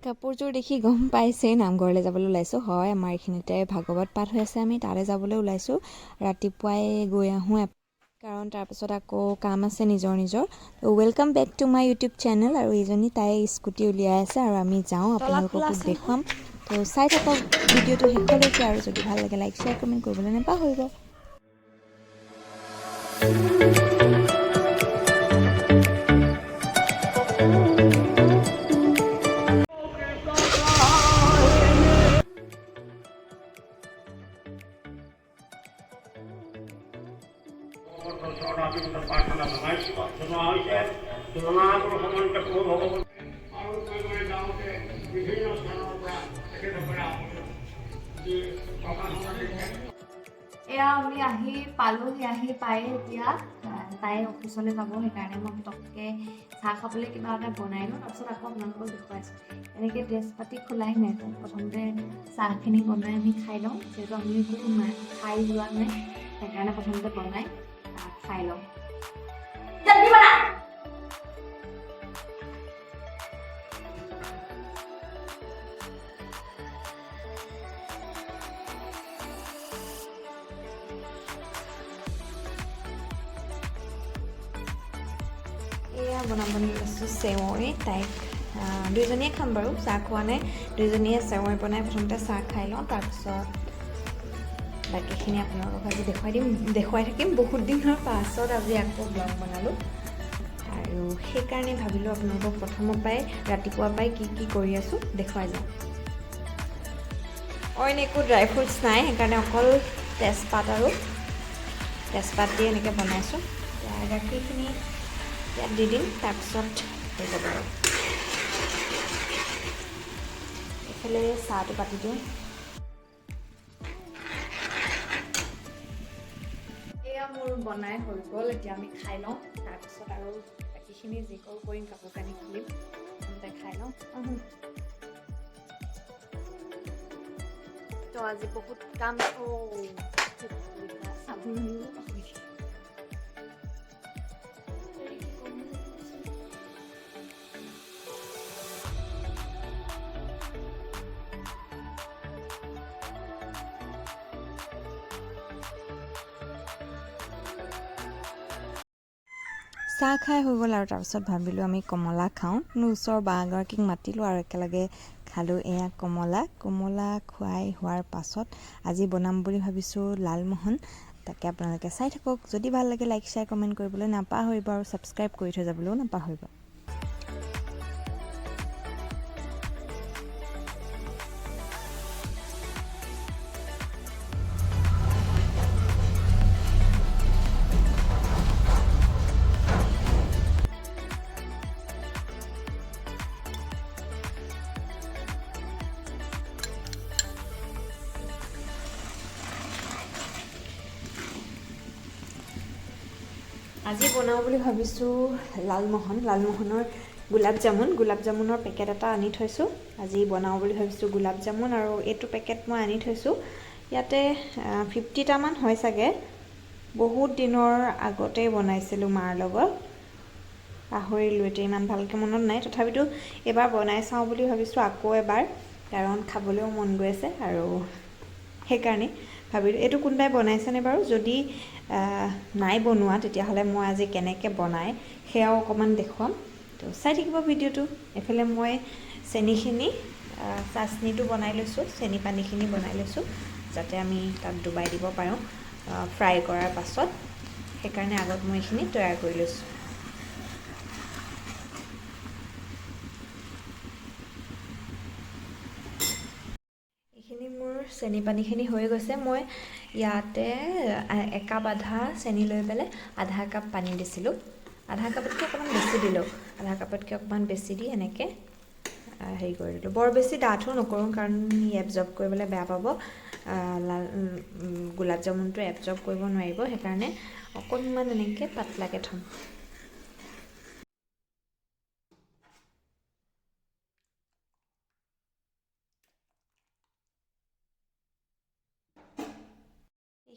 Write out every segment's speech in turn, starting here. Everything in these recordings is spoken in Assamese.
কাপোৰযোৰ দেখি গম পাইছে নামঘৰলৈ যাবলৈ ওলাইছোঁ হয় আমাৰ এইখিনিতে ভাগৱত পাঠ হৈ আছে আমি তালৈ যাবলৈ ওলাইছোঁ ৰাতিপুৱাই গৈ আহোঁ কাৰণ তাৰপিছত আকৌ কাম আছে নিজৰ welcome back to my YouTube channel আৰু এইজনী তাই স্কুটি উলিয়াই আছে আৰু আমি যাওঁ আপোনালোককো দেখুৱাম তো চাই থাকক ভিডিঅ'টো শেষলৈকে আৰু যদি ভাল লাগে লাইক শ্বেয়াৰ কমেণ্ট কৰিবলৈ নাপাহৰিব এয়া আমি আহি পাই এতিয়া তাই অফিচলৈ যাব সেইকাৰণে মই পটককৈ চাহ খাবলৈ কিবা এটা বনাই লওঁ তাৰপিছত আকৌ আপোনালোকক দেখুৱাইছোঁ এনেকৈ ড্ৰেছ পাতি খোলাই নাই প্ৰথমতে চাহখিনি বনাই আমি খাই লওঁ যিহেতু আমি কোনো খাই যোৱা নাই সেইকাৰণে প্ৰথমতে বনাই খাই লওঁ এয়া বনাবলৈ লৈছোঁ চেৱৈ তাইক দুইজনীয়ে খাম বাৰু চাহ খোৱা নাই দুইজনীয়ে চেৱৈ বনাই প্ৰথমতে চাহ খাই লওঁ তাৰপিছত বাকীখিনি আপোনালোকক আজি দেখুৱাই থাকিম বহুত দিনৰ পাছত আজি আকৌ ব্লগ বনালোঁ আৰু সেইকাৰণে ভাবিলোঁ আপোনালোকক প্ৰথমৰ পৰাই ৰাতিপুৱাৰ পৰাই কি কৰি আছোঁ দেখুৱাই যাওঁ অইন একো ড্ৰাই ফ্ৰুটছ নাই সেইকাৰণে অকল তেজপাত দি এনেকৈ বনাইছোঁ গাখীৰখিনি ইয়াত দি দিম তাৰপিছত হৈ যাব আৰু এইফালে চাহটো পাতি দিওঁ এয়া মোৰ বনাই হৈ গ'ল এতিয়া আমি খাই লওঁ তাৰপিছত আৰু বাকীখিনি যি কৰিম কাপোৰ কানি খুলিম প্ৰথমতে খাই লওঁ তো আজি বহুত কাম চাহ খাই হৈ গ'ল আৰু তাৰপিছত ভাবিলোঁ আমি কমলা খাওঁ ওচৰৰ বা এগৰাকীক মাতিলোঁ আৰু একেলগে খালোঁ এয়া কমলা খুৱাই হোৱাৰ পাছত আজি বনাম বুলি ভাবিছোঁ লালমোহন তাকে আপোনালোকে চাই থাকক যদি ভাল লাগে লাইক শ্বেয়াৰ কমেণ্ট কৰিবলৈ নাপাহৰিব আৰু ছাবস্ক্ৰাইব কৰি থৈ যাবলৈও নাপাহৰিব আজি বনাওঁ বুলি ভাবিছোঁ লালমোহনৰ গোলাপজামুনৰ পেকেট এটা আনি থৈছোঁ আজি বনাওঁ বুলি ভাবিছোঁ গোলাপজামুন আৰু এইটো পেকেট মই আনি থৈছোঁ ইয়াতে 50টামান হয় চাগে বহুত দিনৰ আগতেই বনাইছিলোঁ মাৰ লগত পাহৰিলোঁ এতিয়া ইমান ভালকৈ মনত নাই তথাপিতো এবাৰ বনাই চাওঁ বুলি ভাবিছোঁ আকৌ এবাৰ কাৰণ খাবলৈও মন গৈ আছে আৰু সেইকাৰণে ভাবিলোঁ এইটো কোনোবাই বনাইছেনে বাৰু যদি নাই বনোৱা তেতিয়াহ'লে মই আজি কেনেকৈ বনাই সেয়াও অকণমান দেখুৱাম তো চাই থাকিব ভিডিঅ'টো এফালে মই চেনিখিনি চাচনিটো বনাই লৈছোঁ চেনি পানীখিনি বনাই লৈছোঁ যাতে আমি তাত ডুবাই দিব পাৰোঁ ফ্ৰাই কৰাৰ পাছত সেইকাৰণে আগত মই এইখিনি তৈয়াৰ কৰি লৈছোঁ মোৰ চেনি পানীখিনি হৈ গৈছে মই ইয়াতে একাপ আধা চেনি লৈ পেলাই আধা কাপ পানী দিছিলোঁ আধা কাপতকৈ অকণমান বেছি দিলোঁ আধা কাপতকৈ অকণমান বেছি দি এনেকৈ হেৰি কৰি দিলোঁ বৰ বেছি ডাঠো নকৰোঁ কাৰণ এবজৰ্ব কৰিবলৈ বেয়া পাব গোলাপজামুনটো এবজৰ্ব কৰিব নোৱাৰিব সেইকাৰণে অকণমান এনেকৈ পাতলাকৈ থ'ম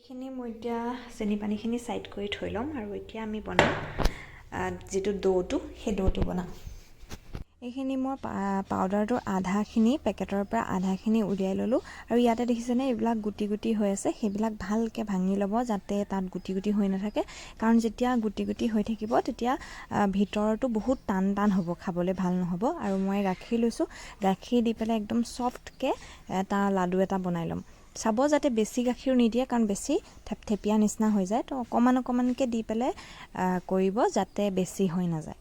এইখিনি মই এতিয়া চেনি পানীখিনি ছাইড কৰি থৈ ল'ম আৰু এতিয়া আমি বনাম যিটো ডৌটো সেই ডৌটো বনাম এইখিনি মই পাউডাৰটোৰ আধাখিনি পেকেটৰ পৰা আধাখিনি উলিয়াই ল'লোঁ আৰু ইয়াতে দেখিছেনে এইবিলাক গুটি গুটি হৈ আছে, সেইবিলাক ভালকৈ ভাঙি ল'ব যাতে তাত গুটি গুটি হৈ নাথাকে, কাৰণ যেতিয়া গুটি গুটি হৈ থাকিব তেতিয়া ভিতৰতো বহুত টান টান হ'ব, খাবলৈ ভাল নহ'ব। আৰু মই গাখীৰ লৈছোঁ, গাখীৰ দি পেলাই একদম ছফ্টকৈ এটা লাডু এটা বনাই ল'ম। চাব যাতে বেছি গাখীৰ নিদিয়ে, কাৰণ বেছি থেপথেপীয়া নিচিনা হৈ যায়, তো অকণমান অকণমানকৈ দি পেলাই কৰিব যাতে বেছি হৈ নাযায়।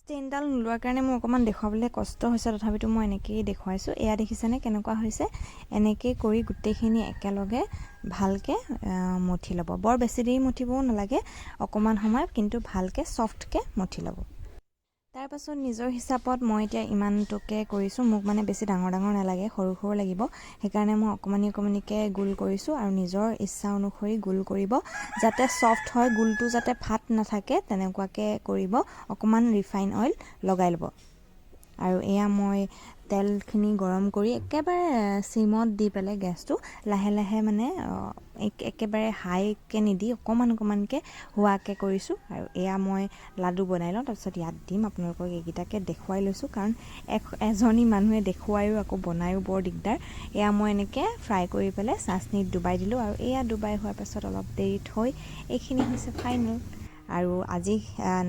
ষ্টেণ্ডডাল নোলোৱাৰ কাৰণে মোৰ অকণমান দেখুৱাবলৈ কষ্ট হৈছে, তথাপিতো মই এনেকৈয়ে দেখুৱাইছোঁ। এয়া দেখিছেনে কেনেকুৱা হৈছে? এনেকৈ কৰি গোটেইখিনি একেলগে ভালকৈ মঠি ল'ব। বৰ বেছি দেৰি মঠিবও নালাগে, অকণমান সময় কিন্তু ভালকৈ ছফ্টকৈ মঠি ল'ব। তাৰপাছত নিজৰ হিচাপত মই এতিয়া ইমানটোকে কৰিছোঁ, মোক মানে বেছি ডাঙৰ ডাঙৰ নালাগে, সৰু সৰু লাগিব, সেইকাৰণে মই অকণমানি অকণমানিকৈ গোল কৰিছোঁ আৰু নিজৰ ইচ্ছা অনুসৰি গোল কৰিব, যাতে ছফ্ট হয়, গোলটো যাতে ফাট নাথাকে তেনেকুৱাকৈ কৰিব। অকণমান ৰিফাইন অইল লগাই ল'ব। আৰু এয়া মই তেলখিনি গৰম কৰি একেবাৰে চিমত দি পেলাই গেছটো লাহে লাহে মানে একেবাৰে হাইকৈ নিদি অকণমান অকণমানকৈ হোৱাকৈ কৰিছোঁ। আৰু এয়া মই লাডু বনাই লওঁ, তাৰপিছত ইয়াত দিম। আপোনালোকক এইকেইটাকে দেখুৱাই লৈছোঁ, কাৰণ এজনী মানুহে দেখুৱায়ো আকৌ বনায়ো বৰ দিগদাৰ। এয়া মই এনেকৈ ফ্ৰাই কৰি পেলাই চাচনিত ডুবাই দিলোঁ, আৰু এয়া ডুবাই হোৱাৰ পাছত অলপ দেৰি থৈ এইখিনি হৈছে ফাইনেল। আৰু আজি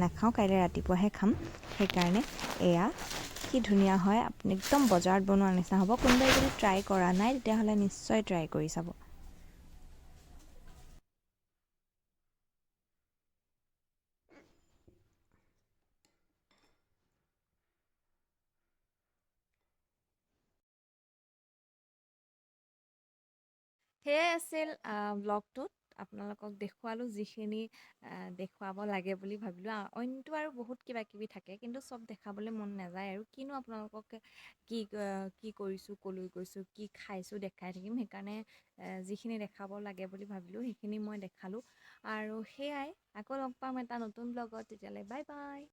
নাখাওঁ, কাইলৈ ৰাতিপুৱাহে খাম, সেইকাৰণে এয়া কি ধুনীয়া হয়, আপুনি একদম বজাৰত বনোৱাৰ নিচিনা হ'ব। কোনোবাই যদি ট্ৰাই কৰা নাই তেতিয়াহ'লে নিশ্চয় ট্ৰাই কৰি চাব। সেয়াই আছিল ব্লগটোত আপোনালোকক দেখুৱালোঁ যিখিনি দেখুৱাব লাগে বুলি ভাবিলোঁ। অইনটো আৰু বহুত কিবা কিবি থাকে, কিন্তু চব দেখাবলৈ মন নাযায়, আৰু কিনো আপোনালোকক কি কি কৰিছোঁ, ক'লৈ গৈছোঁ, কি খাইছোঁ দেখাই থাকিম। সেইকাৰণে যিখিনি দেখাব লাগে বুলি ভাবিলোঁ সেইখিনি মই দেখালোঁ। আৰু সেয়াই, আকৌ লগ পাম এটা নতুন ব্লগত, তেতিয়ালৈ বাই বাই।